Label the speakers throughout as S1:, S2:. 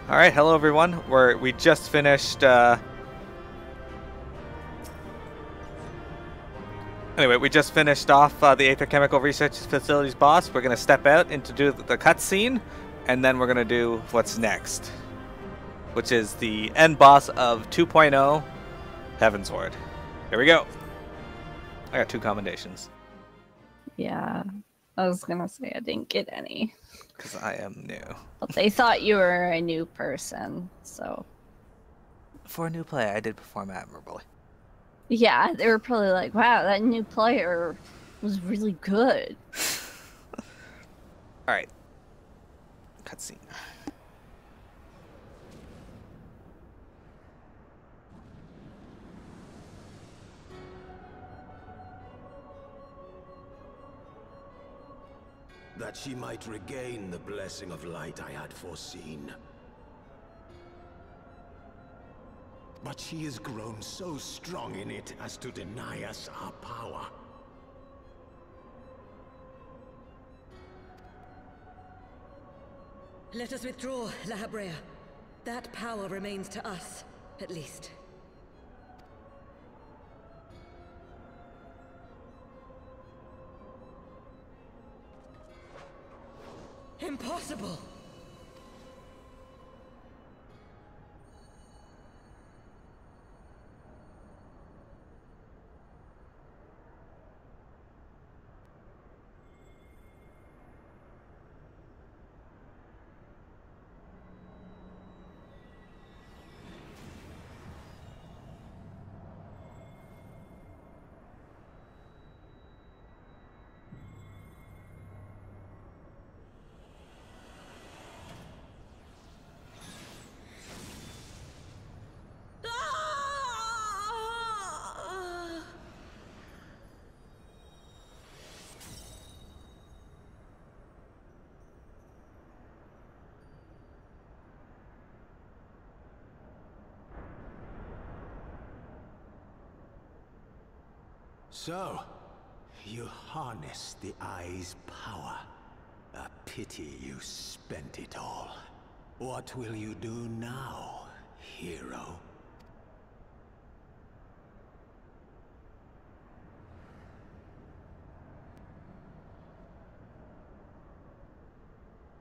S1: All right, hello everyone. We just finished. Anyway, we just finished off the Aether Chemical Research Facilities boss. We're gonna step out and to do the cutscene, and then we're gonna do what's next, which is the end boss of 2.0, Heavensward. Here we go. I got 2 commendations.
S2: Yeah, I was gonna say I didn't get any.
S1: Because I am new.
S2: But they thought you were a new person, so.
S1: For a new player, I did perform admirably.
S2: Yeah, they were probably like, wow, that new player was really good.
S1: Alright. Cutscene.
S3: That she might regain the blessing of light I had foreseen. But she has grown so strong in it as to deny us our power.
S4: Let us withdraw, Lahabrea. That power remains to us, at least. Impossible!
S3: So, you harnessed the Eye's power. A pity you spent it all. What will you do now, hero?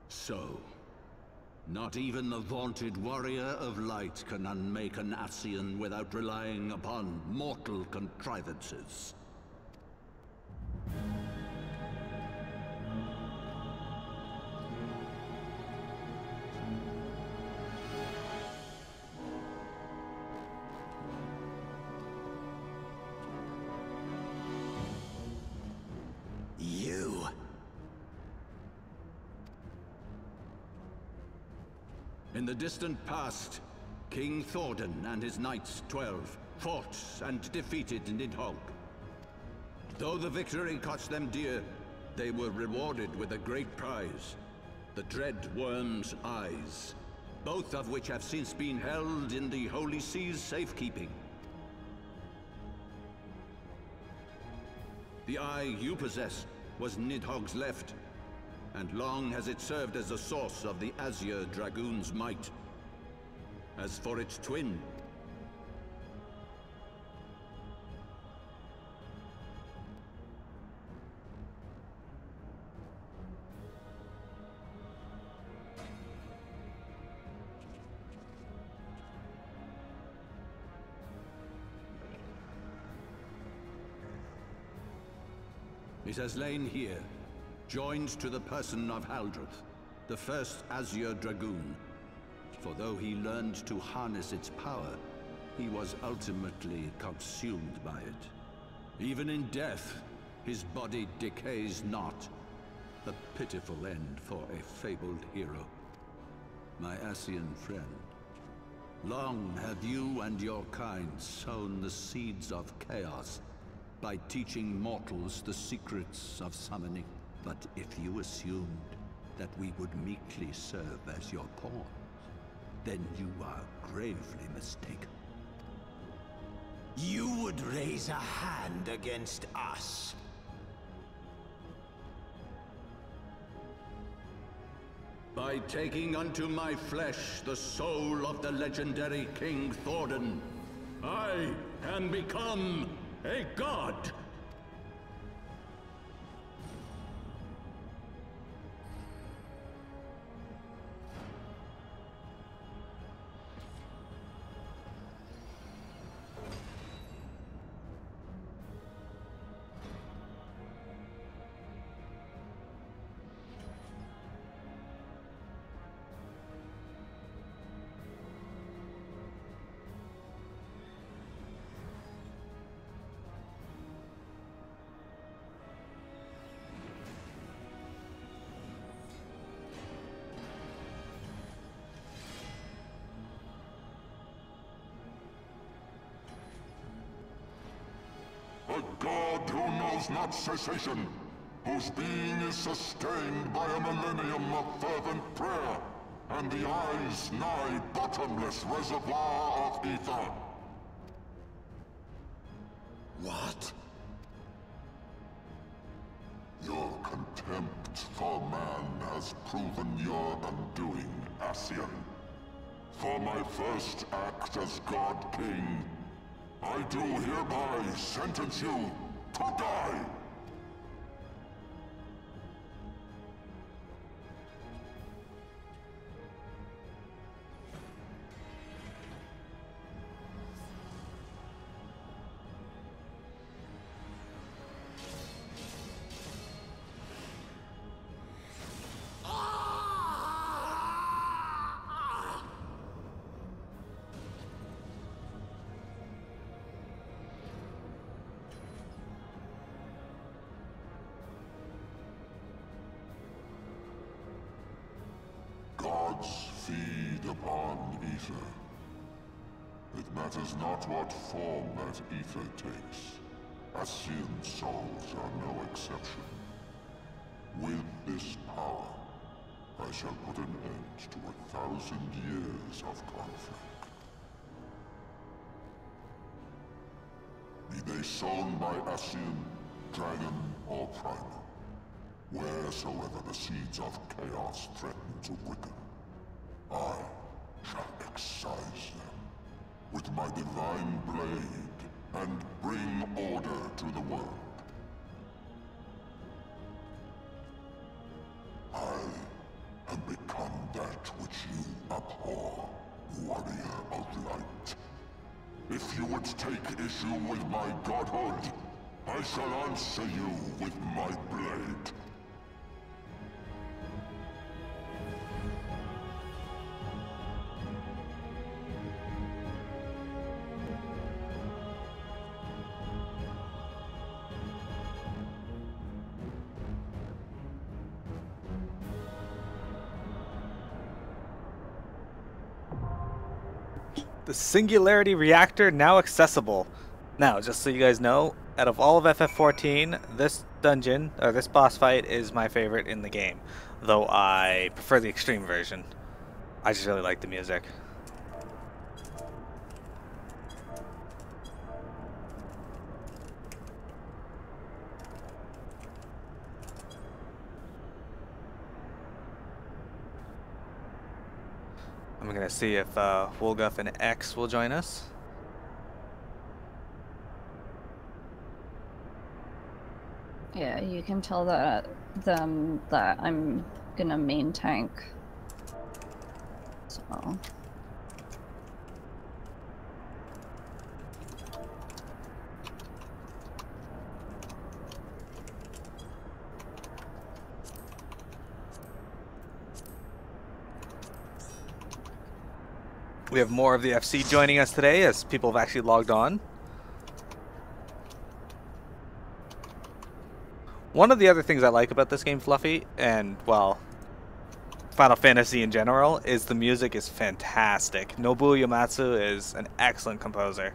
S5: So, not even the vaunted warrior of light can unmake an Ascian without relying upon mortal contrivances.
S3: You?
S5: In the distant past, King Thordan and his Knights 12 fought and defeated Nidhogg. Though the victory cost them dear, they were rewarded with a great prize, the Dread Worm's Eyes, both of which have since been held in the Holy See's safekeeping. The eye you possess was Nidhogg's left, and long has it served as the source of the Azure Dragoon's might. As for its twin, it has lain here, joined to the person of Haldreth, the first Azure Dragoon. For though he learned to harness its power, he was ultimately consumed by it. Even in death, his body decays not. A pitiful end for a fabled hero. My Ascian friend, long have you and your kind sown the seeds of chaos by teaching mortals the secrets of summoning. But if you assumed that we would meekly serve as your pawns, then you are gravely mistaken.
S3: You would raise a hand against us?
S5: By taking unto my flesh the soul of the legendary King Thordan, I can become a god!
S6: A god who knows not cessation, whose being is sustained by a millennium of fervent prayer, and the eye's nigh bottomless reservoir of ether. What? Your contempt for man has proven your undoing, Ascian. For my first act as God King, I do hereby sentence you to die! Gods feed upon ether. It matters not what form that ether takes. Ascian souls are no exception. With this power, I shall put an end to 1,000 years of conflict. Be they sown by Ascian, dragon, or primal. Wheresoever the seeds of chaos threaten to quicken, I shall excise them with my divine blade and bring order to the world. I have become that which you abhor, warrior of light. If you would take issue with my godhood, I shall answer you with my blade.
S1: The Singularity Reactor now accessible. Now, just so you guys know, out of all of FF14, this dungeon, or this boss fight, is my favorite in the game. Though I prefer the extreme version. I just really like the music. I'm gonna see if Wolguff and X will join us.
S2: Yeah, you can tell them that I'm gonna main tank. So.
S1: We have more of the FC joining us today as people have actually logged on. One of the other things I like about this game, Fluffy, and, well, Final Fantasy in general, is the music is fantastic. Nobuo Uematsu is an excellent composer.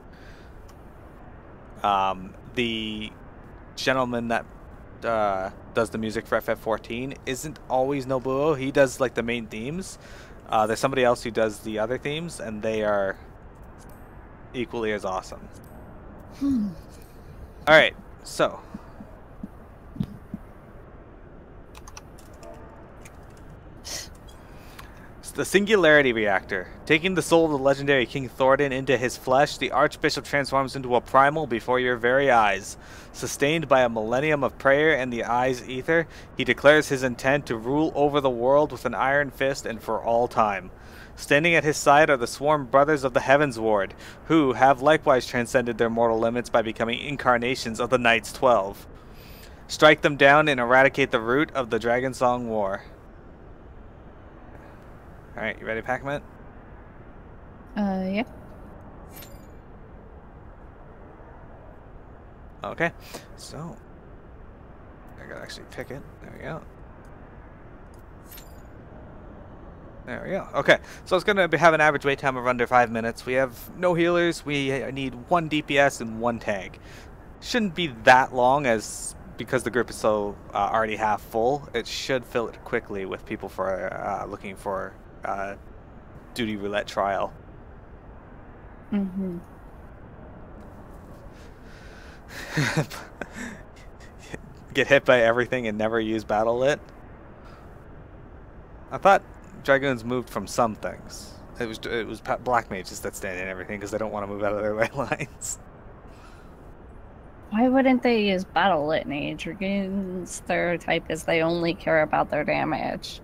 S1: The gentleman that does the music for FF14 isn't always Nobuo. He does, like, the main themes. There's somebody else who does the other themes, and they are equally as awesome. Alright, so. The Singularity Reactor. Taking the soul of the legendary King Thoradin into his flesh, the Archbishop transforms into a primal before your very eyes. Sustained by a millennium of prayer and the Eye's ether, he declares his intent to rule over the world with an iron fist and for all time. Standing at his side are the sworn brothers of the Heavens Ward, who have likewise transcended their mortal limits by becoming incarnations of the Knights 12. Strike them down and eradicate the root of the Dragonsong War. Alright, you ready, Pac-Man?
S2: Yeah.
S1: Okay, so I gotta actually pick it. There we go. There we go. Okay, so it's gonna have an average wait time of under 5 minutes. We have no healers. We need 1 DPS and 1 tank. Shouldn't be that long, as because the group is so already half full. It should fill it quickly with people for looking for duty roulette trial.
S2: Mm-hmm.
S1: Get hit by everything and never use battle lit. I thought dragoons moved from some things. It was black mages that stand in everything because they don't want to move out of their ley lines.
S2: Why wouldn't they use battle litany? Dragoons' stereotype is they only care about their damage.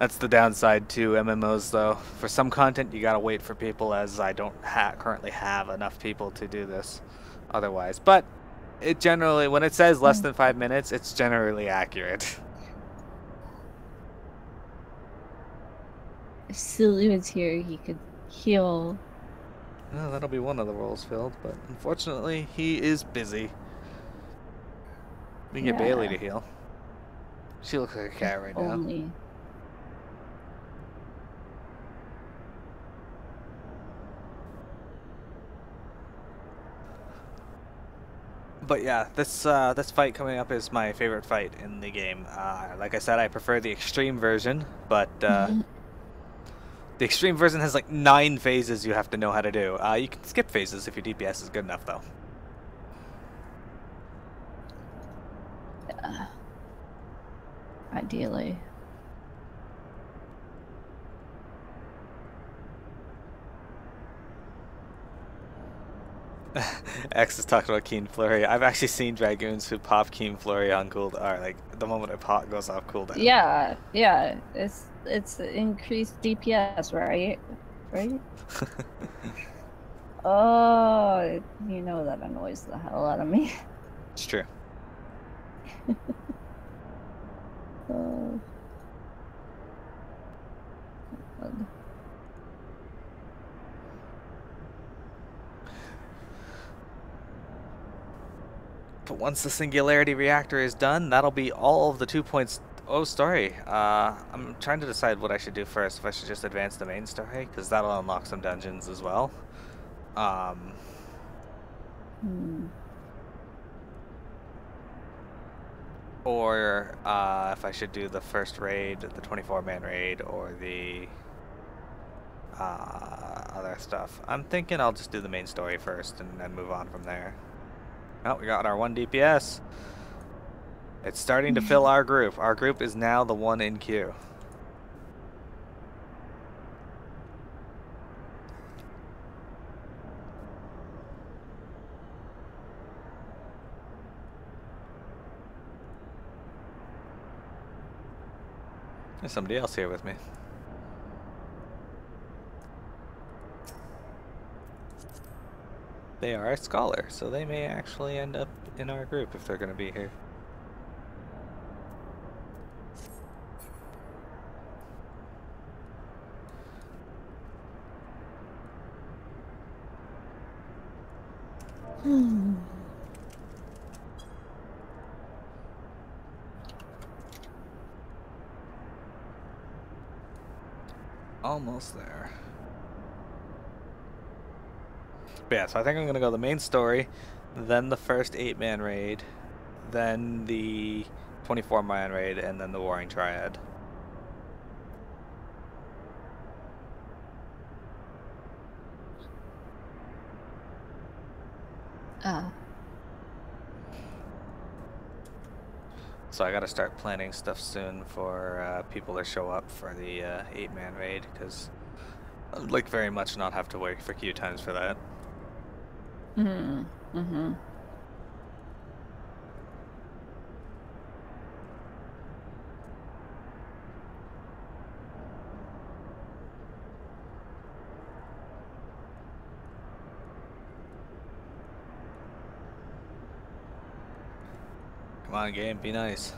S1: That's the downside to MMOs, though. For some content, you gotta wait for people, as I don't currently have enough people to do this otherwise. But it generally, when it says less than 5 minutes, it's generally accurate.
S2: If Silly was here, he could heal.
S1: Well, that'll be one of the roles filled, but unfortunately, he is busy. We can get Bailey to heal. She looks like a cat right now. But yeah, this fight coming up is my favorite fight in the game. Like I said, I prefer the extreme version, but the extreme version has like 9 phases you have to know how to do. You can skip phases if your DPS is good enough, though.
S2: Ideally.
S1: X is talking about Keen Flurry. I've actually seen dragoons who pop Keen Flurry on cooldown, or like the moment it goes off cooldown.
S2: Yeah, yeah. It's increased DPS, right? Right? Oh, you know that annoys the hell out of me.
S1: It's true.
S2: Oh.
S1: But once the Singularity Reactor is done, that'll be all of the 2.0 story. I'm trying to decide what I should do first. If I should just advance the main story, because that'll unlock some dungeons as well. Or if I should do the first raid, the 24-man raid, or the other stuff. I'm thinking I'll just do the main story first and then move on from there. Oh, we got our 1 DPS. It's starting to fill our group. Our group is now the one in queue. There's somebody else here with me. They are a scholar, so they may actually end up in our group if they're going to be here. Almost there. But yeah, so I think I'm gonna go the main story, then the first 8-man raid, then the 24-man raid, and then the Warring Triad.
S2: Oh.
S1: So I gotta start planning stuff soon for people to show up for the 8-man raid, because I would like very much not have to wait for queue times for that.
S2: Mm-hmm.
S1: Come on, game, be nice.